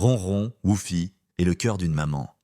Ronron, Woofy et le cœur d'une maman.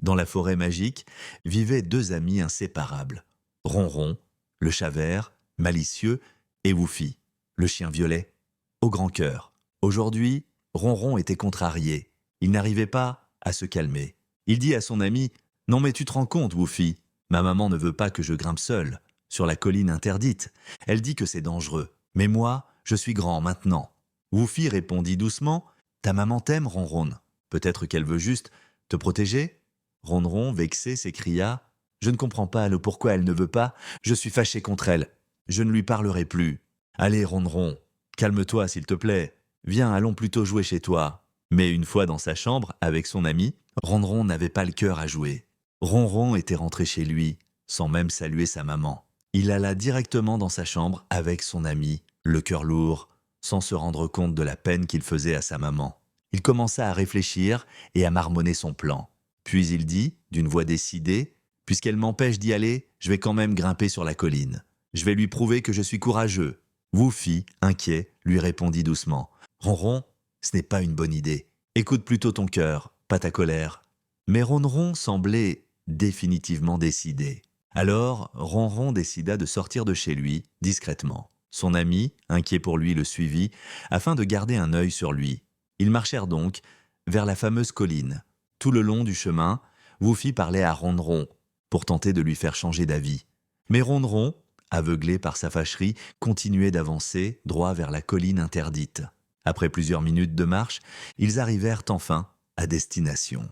Dans la forêt magique vivaient deux amis inséparables. Ronron, le chat vert, malicieux, et Woofy, le chien violet, au grand cœur. Aujourd'hui, Ronron était contrarié. Il n'arrivait pas à se calmer. Il dit à son ami « Non mais tu te rends compte, Woofy, ma maman ne veut pas que je grimpe seul, sur la colline interdite. Elle dit que c'est dangereux. Mais moi, je suis grand maintenant. » Woofy répondit doucement « Ta maman t'aime, Ronron. Peut-être qu'elle veut juste te protéger ?» Ronron, vexé, s'écria « Je ne comprends pas le pourquoi elle ne veut pas. Je suis fâché contre elle. Je ne lui parlerai plus. Allez, Ronron, calme-toi s'il te plaît. Viens, allons plutôt jouer chez toi. » Mais une fois dans sa chambre, avec son ami, Ronron n'avait pas le cœur à jouer. Ronron était rentré chez lui, sans même saluer sa maman. Il alla directement dans sa chambre avec son ami, le cœur lourd, sans se rendre compte de la peine qu'il faisait à sa maman. Il commença à réfléchir et à marmonner son plan. Puis il dit, d'une voix décidée, « Puisqu'elle m'empêche d'y aller, je vais quand même grimper sur la colline. Je vais lui prouver que je suis courageux. » Woofy, inquiet, lui répondit doucement, « Ronron, ce n'est pas une bonne idée. Écoute plutôt ton cœur, pas ta colère. » Mais Ronron semblait définitivement décidé. Alors, Ronron décida de sortir de chez lui, discrètement. Son ami, inquiet pour lui, le suivit, afin de garder un œil sur lui. Ils marchèrent donc vers la fameuse colline. Tout le long du chemin, Woofy parlait à Ronron pour tenter de lui faire changer d'avis. Mais Ronron, aveuglé par sa fâcherie, continuait d'avancer droit vers la colline interdite. Après plusieurs minutes de marche, ils arrivèrent enfin à destination.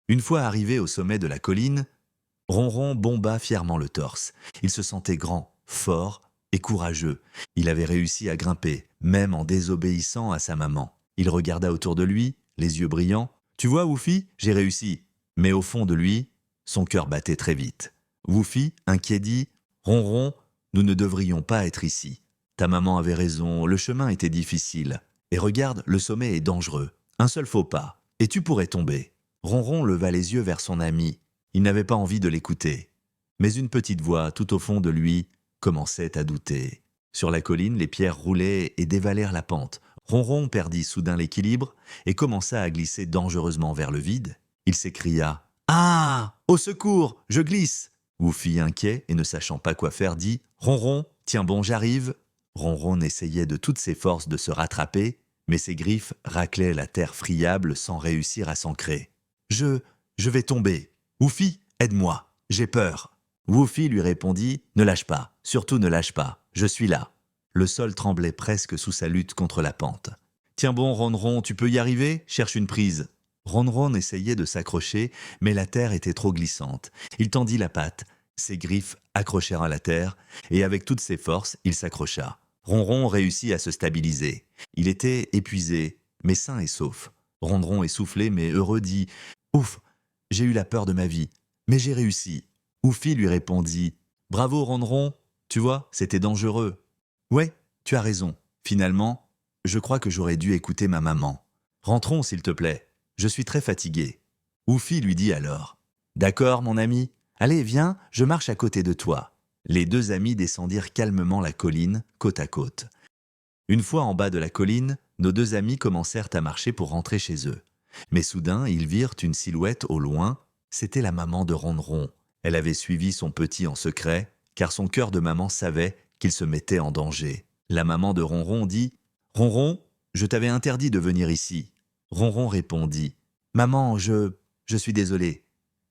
Une fois arrivé au sommet de la colline, Ronron bomba fièrement le torse. Il se sentait grand, fort et courageux. Il avait réussi à grimper, même en désobéissant à sa maman. Il regarda autour de lui, les yeux brillants. « Tu vois, Woofy, j'ai réussi. » Mais au fond de lui, son cœur battait très vite. Woofy, inquiet, dit « Ronron, nous ne devrions pas être ici. Ta maman avait raison, le chemin était difficile. Et regarde, le sommet est dangereux. Un seul faux pas, et tu pourrais tomber. » Ronron leva les yeux vers son ami. Il n'avait pas envie de l'écouter. Mais une petite voix, tout au fond de lui, commençait à douter. Sur la colline, les pierres roulaient et dévalèrent la pente. Ronron perdit soudain l'équilibre et commença à glisser dangereusement vers le vide. Il s'écria « Ah ! Au secours, je glisse !» Woofy, inquiet et ne sachant pas quoi faire, dit « Ronron, tiens bon, j'arrive !» Ronron essayait de toutes ses forces de se rattraper, mais ses griffes raclaient la terre friable sans réussir à s'ancrer. « Je vais tomber. Woofy, aide-moi, j'ai peur. » Woofy lui répondit « Ne lâche pas, surtout ne lâche pas, je suis là. » Le sol tremblait presque sous sa lutte contre la pente. « Tiens bon, Ronron, tu peux y arriver ? Cherche une prise. » Ronron essayait de s'accrocher, mais la terre était trop glissante. Il tendit la patte, ses griffes accrochèrent à la terre, et avec toutes ses forces, il s'accrocha. Ronron réussit à se stabiliser. Il était épuisé, mais sain et sauf. Ronron, essoufflé mais heureux, dit « Ouf, j'ai eu la peur de ma vie, mais j'ai réussi. » Woofy lui répondit « Bravo Ronron, tu vois, c'était dangereux. »« Ouais, tu as raison. Finalement, je crois que j'aurais dû écouter ma maman. Rentrons s'il te plaît, je suis très fatigué. » Woofy lui dit alors « D'accord mon ami, allez viens, je marche à côté de toi. » Les deux amis descendirent calmement la colline, côte à côte. Une fois en bas de la colline, nos deux amis commencèrent à marcher pour rentrer chez eux. Mais soudain, ils virent une silhouette au loin. C'était la maman de Ronron. Elle avait suivi son petit en secret, car son cœur de maman savait qu'il se mettait en danger. La maman de Ronron dit « Ronron, je t'avais interdit de venir ici. » Ronron répondit « Maman, je suis désolé.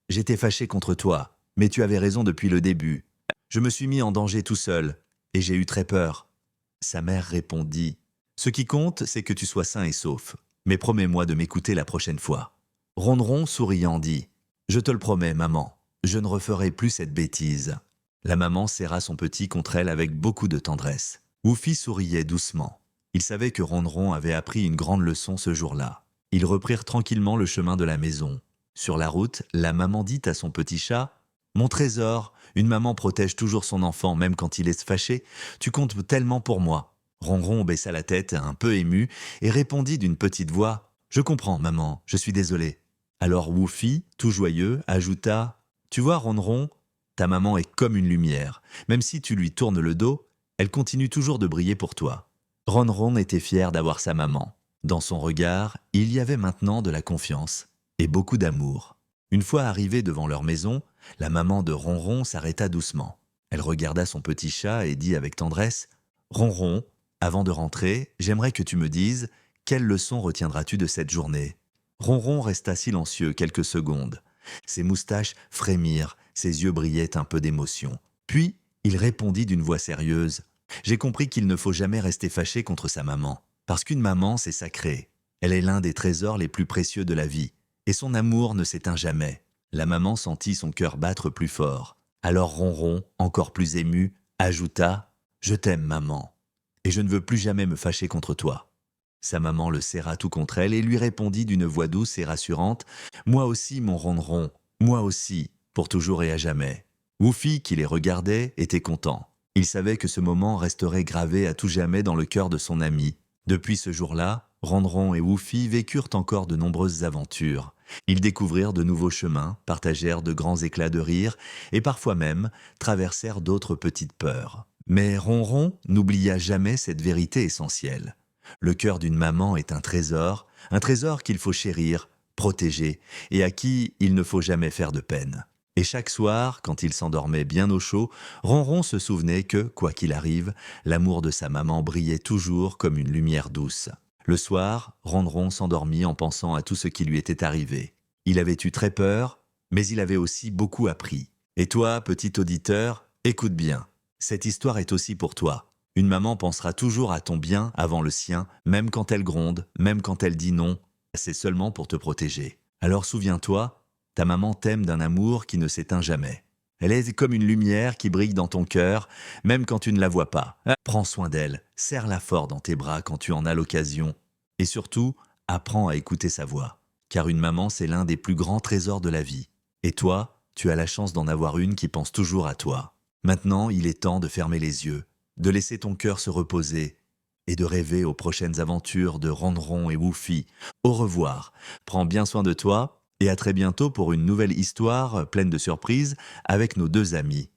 J'étais fâché contre toi, mais tu avais raison depuis le début. Je me suis mis en danger tout seul, et j'ai eu très peur. » Sa mère répondit « Ce qui compte, c'est que tu sois sain et sauf. Mais promets-moi de m'écouter la prochaine fois. » Ronron, souriant, dit « Je te le promets, maman, je ne referai plus cette bêtise. » La maman serra son petit contre elle avec beaucoup de tendresse. Woofy souriait doucement. Il savait que Ronron avait appris une grande leçon ce jour-là. Ils reprirent tranquillement le chemin de la maison. Sur la route, la maman dit à son petit chat « Mon trésor, une maman protège toujours son enfant même quand il est fâché. Tu comptes tellement pour moi. » Ronron baissa la tête, un peu ému, et répondit d'une petite voix « Je comprends, maman, je suis désolé. » Alors Woofy, tout joyeux, ajouta « Tu vois, Ronron, ta maman est comme une lumière. Même si tu lui tournes le dos, elle continue toujours de briller pour toi. Ronron était fier d'avoir sa maman. Dans son regard, il y avait maintenant de la confiance et beaucoup d'amour. Une fois arrivés devant leur maison, la maman de Ronron s'arrêta doucement. Elle regarda son petit chat et dit avec tendresse « Ronron, avant de rentrer, j'aimerais que tu me dises quelle leçon retiendras-tu de cette journée ?» Ronron resta silencieux quelques secondes. Ses moustaches frémirent, ses yeux brillaient un peu d'émotion. Puis, il répondit d'une voix sérieuse « J'ai compris qu'il ne faut jamais rester fâché contre sa maman, parce qu'une maman, c'est sacré. Elle est l'un des trésors les plus précieux de la vie, et son amour ne s'éteint jamais. » La maman sentit son cœur battre plus fort. Alors Ronron, encore plus ému, ajouta « Je t'aime, maman, et je ne veux plus jamais me fâcher contre toi. » Sa maman le serra tout contre elle et lui répondit d'une voix douce et rassurante « Moi aussi, mon Ronron, moi aussi, pour toujours et à jamais. » Woufi, qui les regardait, était content. Il savait que ce moment resterait gravé à tout jamais dans le cœur de son ami. Depuis ce jour-là, Ronron et Woufi vécurent encore de nombreuses aventures. Ils découvrirent de nouveaux chemins, partagèrent de grands éclats de rire et parfois même traversèrent d'autres petites peurs. Mais Ronron n'oublia jamais cette vérité essentielle. Le cœur d'une maman est un trésor qu'il faut chérir, protéger et à qui il ne faut jamais faire de peine. Et chaque soir, quand il s'endormait bien au chaud, Ronron se souvenait que, quoi qu'il arrive, l'amour de sa maman brillait toujours comme une lumière douce. Le soir, Ronron s'endormit en pensant à tout ce qui lui était arrivé. Il avait eu très peur, mais il avait aussi beaucoup appris. Et toi, petit auditeur, écoute bien. Cette histoire est aussi pour toi. Une maman pensera toujours à ton bien avant le sien, même quand elle gronde, même quand elle dit non. C'est seulement pour te protéger. Alors souviens-toi, ta maman t'aime d'un amour qui ne s'éteint jamais. Elle est comme une lumière qui brille dans ton cœur, même quand tu ne la vois pas. Prends soin d'elle, serre-la fort dans tes bras quand tu en as l'occasion. Et surtout, apprends à écouter sa voix. Car une maman, c'est l'un des plus grands trésors de la vie. Et toi, tu as la chance d'en avoir une qui pense toujours à toi. Maintenant, il est temps de fermer les yeux, de laisser ton cœur se reposer et de rêver aux prochaines aventures de Ronron et Woufi. Au revoir, prends bien soin de toi et à très bientôt pour une nouvelle histoire pleine de surprises avec nos deux amis.